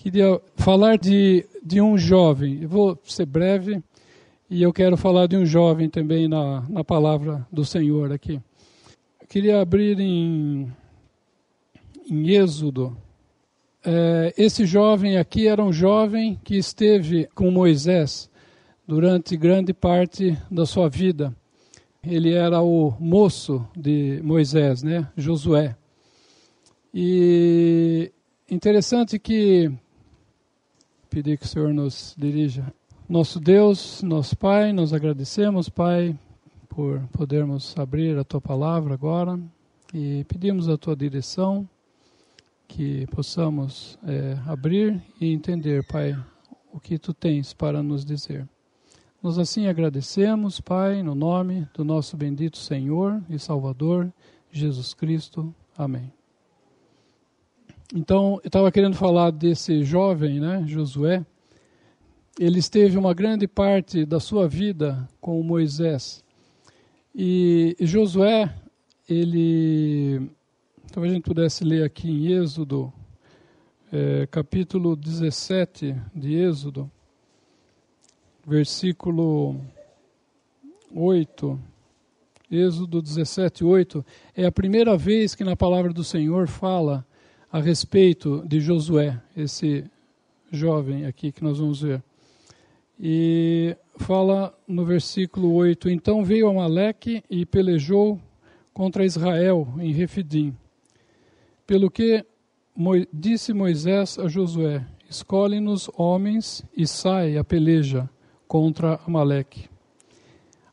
Queria falar de um jovem. Eu vou ser breve e eu quero falar de um jovem também na palavra do Senhor aqui. Eu queria abrir em Êxodo. Esse jovem aqui era um jovem que esteve com Moisés durante grande parte da sua vida. Ele era o moço de Moisés, né? Josué. E interessante que pedir que o Senhor nos dirija. Nosso Deus, nosso Pai, nós agradecemos, Pai, por podermos abrir a Tua palavra agora e pedimos a Tua direção, que possamos abrir e entender, Pai, o que Tu tens para nos dizer. Nós assim agradecemos, Pai, no nome do nosso bendito Senhor e Salvador, Jesus Cristo. Amém. Então, eu estava querendo falar desse jovem, né, Josué. Ele esteve uma grande parte da sua vida com Moisés. E Josué, talvez a gente pudesse ler aqui em Êxodo, capítulo 17 de Êxodo, versículo 8. Êxodo 17, 8. É a primeira vez que na palavra do Senhor fala a respeito de Josué, esse jovem aqui que nós vamos ver. E fala no versículo 8, então veio Amaleque e pelejou contra Israel em Refidim. Pelo que disse Moisés a Josué, escolhe-nos homens e sai a peleja contra Amaleque.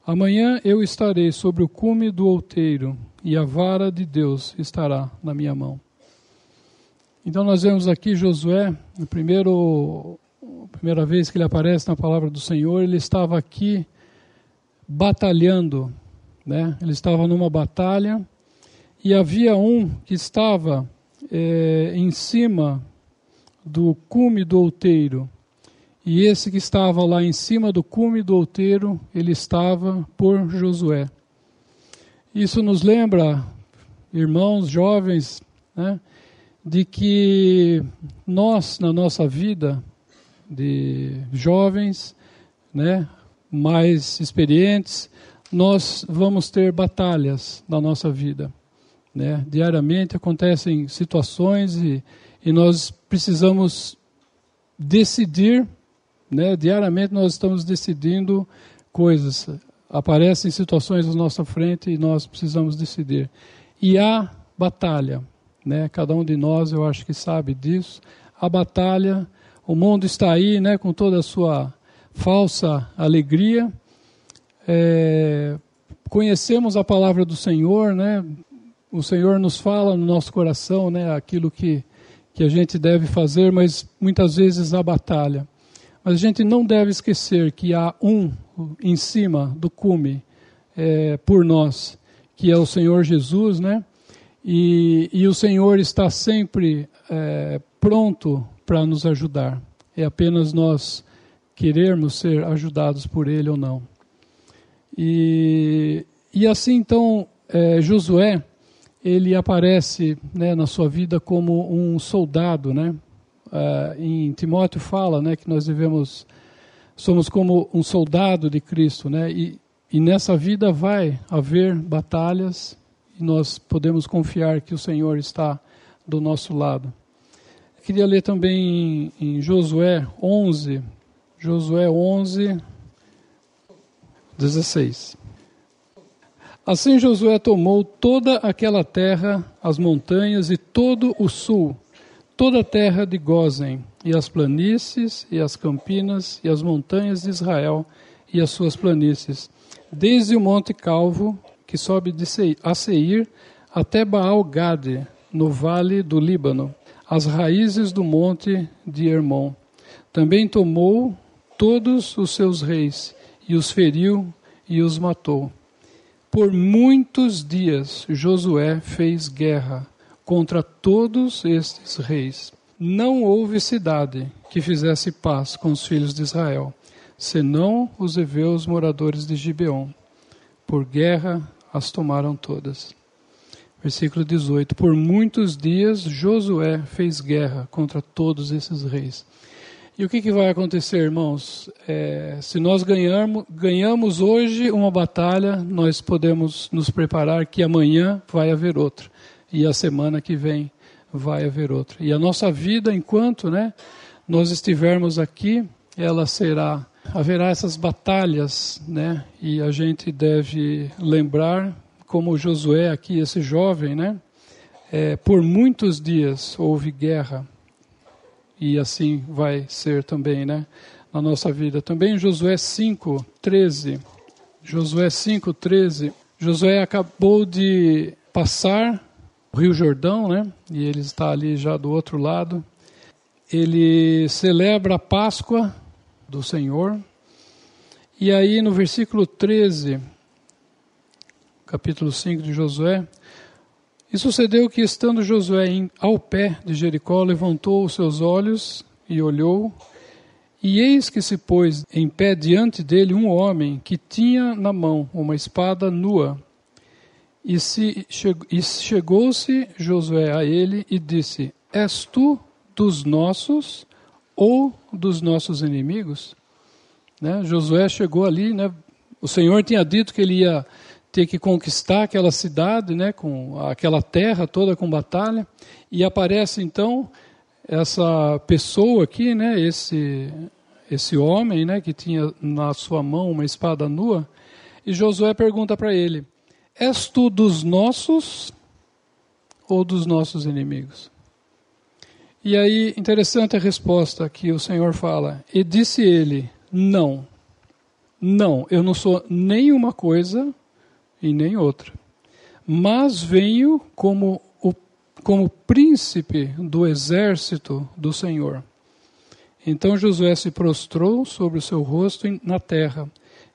Amanhã eu estarei sobre o cume do outeiro e a vara de Deus estará na minha mão. Então nós vemos aqui Josué, a primeira vez que ele aparece na palavra do Senhor, ele estava aqui batalhando, né? Ele estava numa batalha e havia um que estava em cima do cume do outeiro. E esse que estava lá em cima do cume do outeiro, ele estava por Josué. Isso nos lembra, irmãos jovens, né? De que nós, na nossa vida de jovens, né, mais experientes, nós vamos ter batalhas na nossa vida, né? Diariamente acontecem situações e nós precisamos decidir, né? Diariamente nós estamos decidindo coisas, aparecem situações à nossa frente e nós precisamos decidir. E há batalha. Né? Cada um de nós, eu acho que sabe disso. A batalha, o mundo está aí, né, com toda a sua falsa alegria. Conhecemos a palavra do Senhor, né? O Senhor nos fala no nosso coração, né, aquilo que a gente deve fazer, mas muitas vezes há batalha. Mas a gente não deve esquecer que há um em cima do cume por nós, que é o Senhor Jesus, né? E o Senhor está sempre pronto para nos ajudar. É apenas nós querermos ser ajudados por Ele ou não. E assim, então, Josué, ele aparece, né, na sua vida como um soldado, né? Em Timóteo fala, né, que nós somos como um soldado de Cristo, né? E nessa vida vai haver batalhas, e nós podemos confiar que o Senhor está do nosso lado. Eu queria ler também em Josué 11, 16. Assim Josué tomou toda aquela terra, as montanhas e todo o sul, toda a terra de Gósen, e as planícies, e as campinas, e as montanhas de Israel, e as suas planícies, desde o monte Calvo, que sobe a Seir, até Baal-Gade, no vale do Líbano, as raízes do monte de Hermon. Também tomou todos os seus reis, e os feriu e os matou. Por muitos dias Josué fez guerra contra todos estes reis. Não houve cidade que fizesse paz com os filhos de Israel, senão os heveus moradores de Gibeon. Por guerra as tomaram todas. Versículo 18. Por muitos dias Josué fez guerra contra todos esses reis. E o que vai acontecer, irmãos? Se nós ganhamos hoje uma batalha, nós podemos nos preparar que amanhã vai haver outra. E a semana que vem vai haver outra. E a nossa vida, enquanto nós estivermos aqui, haverá essas batalhas, e a gente deve lembrar, como Josué aqui, esse jovem, por muitos dias houve guerra, e assim vai ser também, na nossa vida. Também Josué 5:13, Josué acabou de passar o Rio Jordão, e ele está ali já do outro lado. Ele celebra a Páscoa do Senhor, e aí no versículo 13, capítulo 5 de Josué, e sucedeu que, estando Josué ao pé de Jericó, levantou os seus olhos e olhou, e eis que se pôs em pé diante dele um homem que tinha na mão uma espada nua. E chegou-se Josué a ele e disse: És tu dos nossos ou dos nossos inimigos? Josué chegou ali, o Senhor tinha dito que ele ia ter que conquistar aquela cidade, com aquela terra toda com batalha, e aparece então essa pessoa aqui, esse homem, que tinha na sua mão uma espada nua, e Josué pergunta para ele: És tu dos nossos ou dos nossos inimigos? E aí, interessante a resposta que o Senhor fala. E disse ele: não, eu não sou nem uma coisa e nem outra, mas venho como príncipe do exército do Senhor. Então Josué se prostrou sobre o seu rosto na terra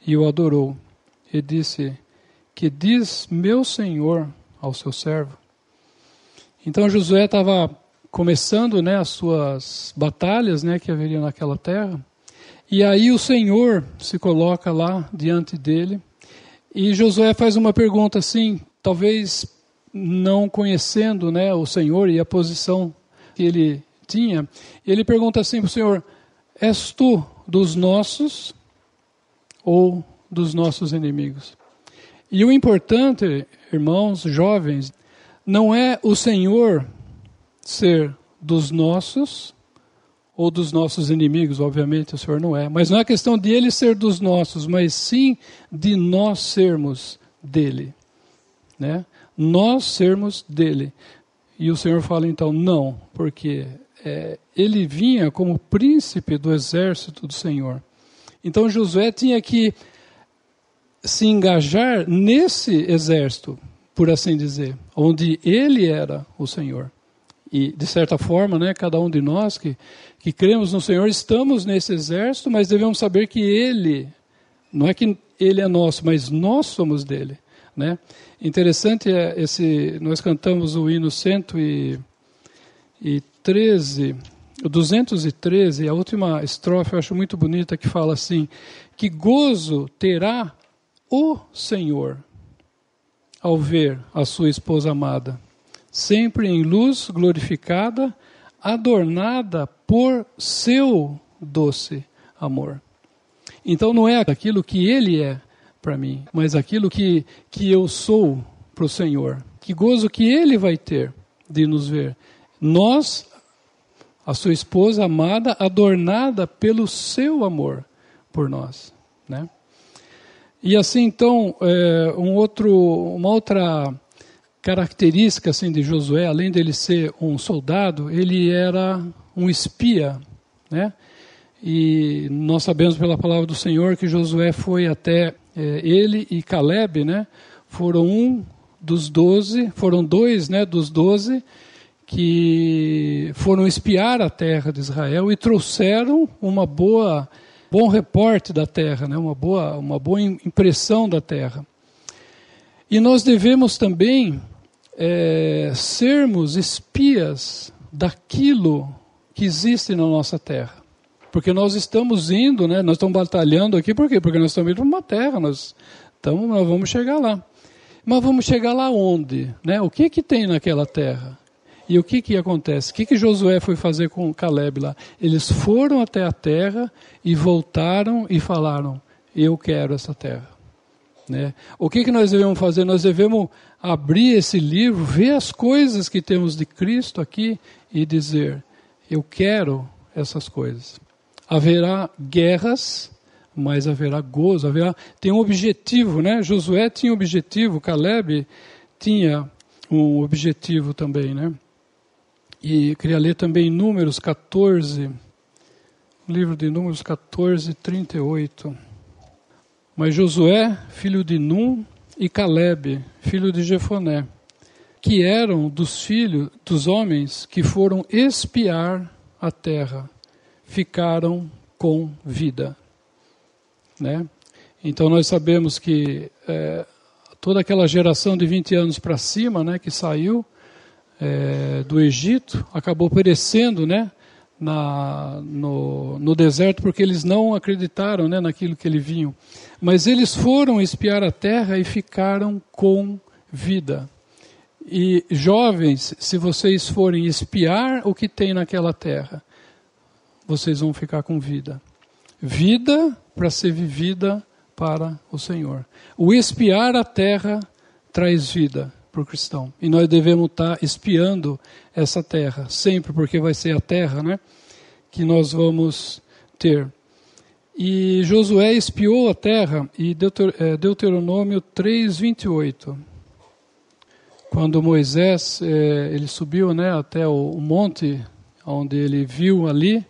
e o adorou. E disse: que diz meu Senhor ao seu servo? Então Josué estava começando as suas batalhas que haveria naquela terra, e aí o Senhor se coloca lá diante dele, e Josué faz uma pergunta assim, talvez não conhecendo o Senhor e a posição que ele tinha, e ele pergunta assim para o Senhor: és tu dos nossos ou dos nossos inimigos? E o importante, irmãos, jovens, não é o Senhor ser dos nossos ou dos nossos inimigos, obviamente o Senhor não é, mas não é questão de Ele ser dos nossos, mas sim de nós sermos dele, nós sermos dele. E o Senhor fala então, não, porque ele vinha como príncipe do exército do Senhor. Então Josué tinha que se engajar nesse exército, por assim dizer, onde ele era o Senhor. E, de certa forma, cada um de nós que cremos no Senhor, estamos nesse exército, mas devemos saber que Ele, não é que Ele é nosso, mas nós somos dele. Interessante nós cantamos o hino 113, o 213, a última estrofe eu acho muito bonita, que fala assim: que gozo terá o Senhor ao ver a sua esposa amada, sempre em luz glorificada, adornada por seu doce amor. Então não é aquilo que Ele é para mim, mas aquilo que eu sou para o Senhor. Que gozo que Ele vai ter de nos ver. Nós, a sua esposa amada, adornada pelo seu amor por nós. E assim então, uma outra característica assim, de Josué, além dele ser um soldado, ele era um espia, E nós sabemos pela palavra do Senhor que Josué foi até ele e Caleb, foram dois dos 12 que foram espiar a terra de Israel e trouxeram bom reporte da terra, uma boa impressão da terra. E nós devemos também sermos espias daquilo que existe na nossa terra. Porque nós estamos indo, nós estamos batalhando aqui, por quê? Porque nós estamos indo para uma terra, nós vamos chegar lá. Mas vamos chegar lá onde? Né? O que tem naquela terra? E o que acontece? O que Josué foi fazer com Caleb lá? Eles foram até a terra e voltaram e falaram, eu quero essa terra. Né? O que nós devemos fazer? Nós devemos abrir esse livro, ver as coisas que temos de Cristo aqui e dizer, eu quero essas coisas. Haverá guerras, mas haverá gozo, tem um objetivo, né? Josué tinha um objetivo, Caleb tinha um objetivo também, né? E queria ler também Números 14, livro de Números 14, 38. Mas Josué, filho de Num, e Caleb, filho de Jefoné, que eram dos filhos dos homens que foram espiar a terra, ficaram com vida. Né? Então nós sabemos que toda aquela geração de 20 anos para cima, né, que saiu do Egito, acabou perecendo, né, no deserto, porque eles não acreditaram, né, naquilo que eles viam. Mas eles foram espiar a terra e ficaram com vida. E jovens, se vocês forem espiar o que tem naquela terra, vocês vão ficar com vida. Vida para ser vivida para o Senhor. O espiar a terra traz vida para o cristão. E nós devemos estar espiando essa terra, sempre, porque vai ser a terra, né, que nós vamos ter. E Josué espiou a terra, e Deuteronômio 3:28. Quando Moisés ele subiu, né, até o monte, onde ele viu ali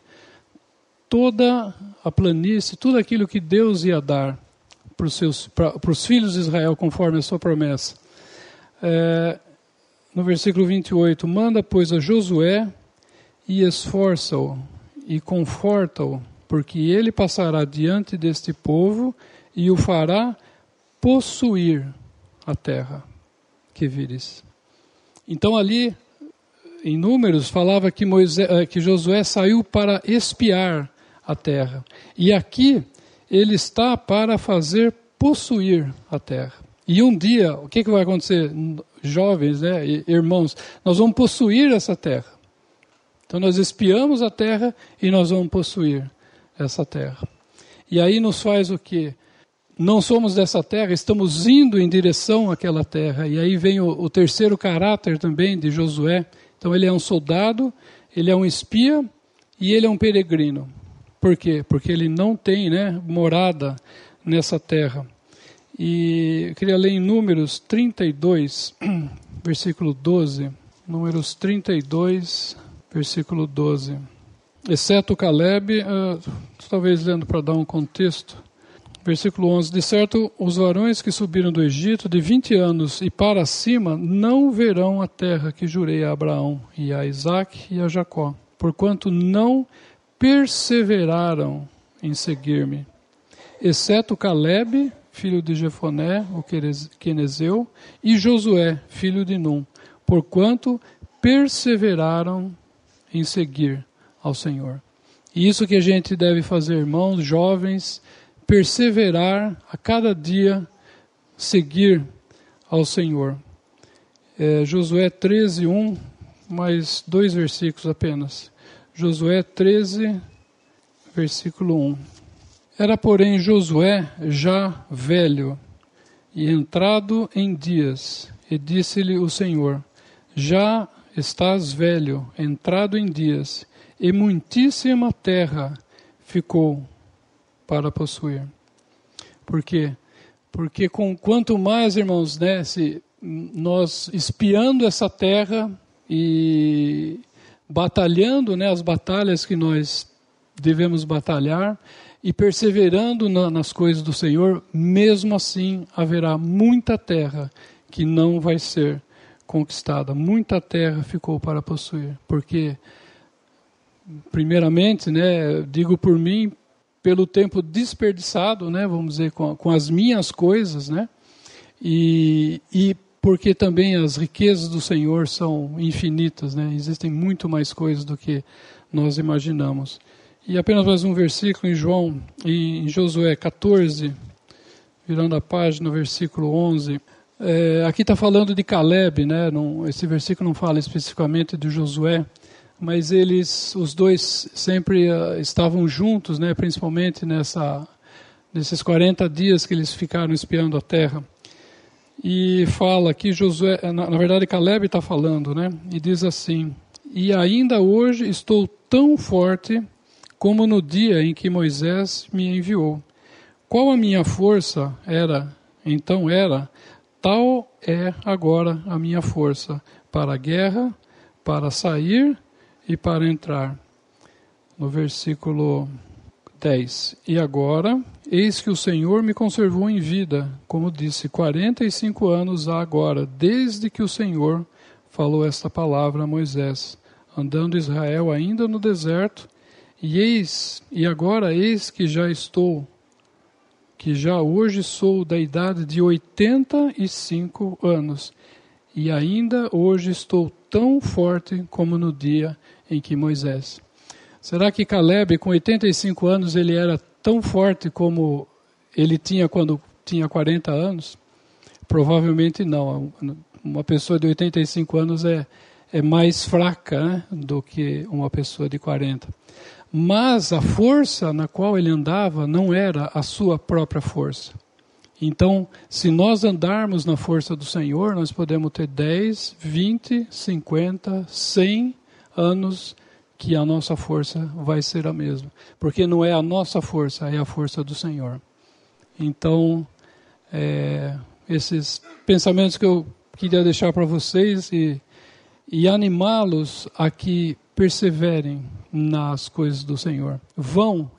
toda a planície, tudo aquilo que Deus ia dar para os filhos de Israel, conforme a sua promessa. No versículo 28, manda, pois, a Josué e esforça-o e conforta-o, porque ele passará diante deste povo e o fará possuir a terra que vires. Então ali, em Números, falava que Josué saiu para espiar a terra. E aqui ele está para fazer possuir a terra. E um dia, o que vai acontecer? Jovens, né, irmãos, nós vamos possuir essa terra. Então nós espiamos a terra e nós vamos possuir essa terra. E aí nos faz o quê? Não somos dessa terra, estamos indo em direção àquela terra. E aí vem o terceiro caráter também de Josué. Então ele é um soldado, ele é um espia e ele é um peregrino. Por quê? Porque ele não tem, né, morada nessa terra. E eu queria ler em Números 32, versículo 12. Números 32, versículo 12. Exceto Caleb, talvez lendo para dar um contexto. Versículo 11. De certo, os varões que subiram do Egito de 20 anos e para cima não verão a terra que jurei a Abraão e a Isaque e a Jacó, porquanto não perseveraram em seguir-me. Exceto Caleb, filho de Jefoné, o quenezeu, e Josué, filho de Num, porquanto perseveraram em seguir ao Senhor. E isso que a gente deve fazer, irmãos, jovens, perseverar a cada dia, seguir ao Senhor. Josué 13:1, mais 2 versículos apenas. Josué 13, versículo 1. Era, porém, Josué já velho e entrado em dias, e disse-lhe o Senhor, já estás velho, entrado em dias, e muitíssima terra ficou para possuir. Por quê? Porque quanto mais, irmãos, né, se nós espiando essa terra e batalhando, né, as batalhas que nós devemos batalhar e perseverando nas coisas do Senhor, mesmo assim haverá muita terra que não vai ser conquistada. Muita terra ficou para possuir. Porque, primeiramente, né, digo por mim, pelo tempo desperdiçado, né, vamos dizer, com as minhas coisas, né, e porque também as riquezas do Senhor são infinitas, né, existem muito mais coisas do que nós imaginamos. E apenas mais um versículo em Josué 14, virando a página, versículo 11, Aqui está falando de Caleb, né? Esse versículo não fala especificamente de Josué, mas os dois sempre estavam juntos, né? Principalmente nesses 40 dias que eles ficaram espiando a terra. E fala que Josué, na verdade Caleb está falando, né? E diz assim: e ainda hoje estou tão forte como no dia em que Moisés me enviou. Qual a minha força então era, tal é agora a minha força para a guerra, para sair e para entrar. No versículo 10. E agora, eis que o Senhor me conservou em vida, como disse, 45 anos há agora, desde que o Senhor falou esta palavra a Moisés, andando Israel ainda no deserto, e agora eis que já hoje sou da idade de 85 anos, e ainda hoje estou tão forte como no dia em que Moisés. Será que Caleb, com 85 anos, ele era tão forte como ele tinha quando tinha 40 anos? Provavelmente não. Uma pessoa de 85 anos é mais fraca, né, do que uma pessoa de 40. Mas a força na qual ele andava não era a sua própria força. Então, se nós andarmos na força do Senhor, nós podemos ter 10, 20, 50, 100 anos que a nossa força vai ser a mesma. Porque não é a nossa força, é a força do Senhor. Então, esses pensamentos que eu queria deixar para vocês e animá-los a que perseverem nas coisas do Senhor. Vão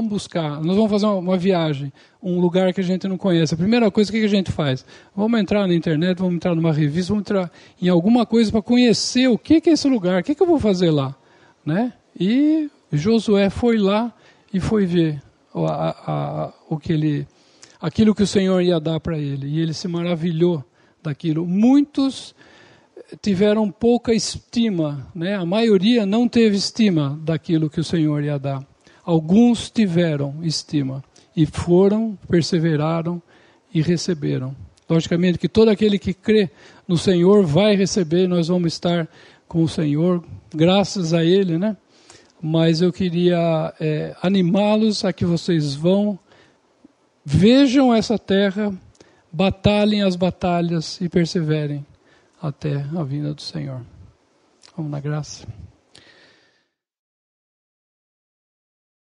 buscar. Nós vamos fazer uma viagem, um lugar que a gente não conhece. A primeira coisa, o que a gente faz? Vamos entrar na internet, vamos entrar numa revista, vamos entrar em alguma coisa para conhecer o que é esse lugar, o que eu vou fazer lá, né? E Josué foi lá e foi ver aquilo que o Senhor ia dar para ele. E ele se maravilhou daquilo. Muitos tiveram pouca estima, né? A maioria não teve estima daquilo que o Senhor ia dar. Alguns tiveram estima e foram, perseveraram e receberam. Logicamente que todo aquele que crê no Senhor vai receber, nós vamos estar com o Senhor, graças a Ele, né? Mas eu queria animá-los a que vocês vejam essa terra, batalhem as batalhas e perseverem até a vinda do Senhor. Vamos na graça.